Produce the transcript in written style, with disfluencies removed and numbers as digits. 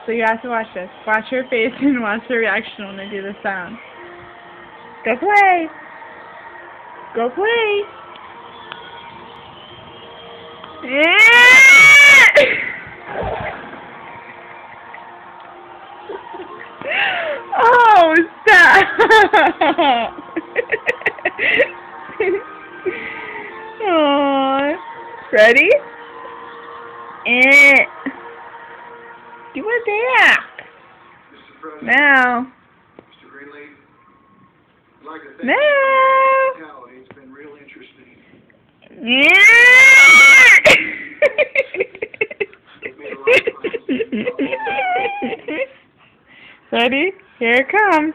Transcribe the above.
So you have to watch this. Watch her face and watch the reaction when I do the sound. Go play! Go play! Oh, stop! Aww. Ready? Do it back. Now. Mr. Greenlee, I'd like to thank No. you for your hospitality. It's been real interesting. Ready? Here it comes.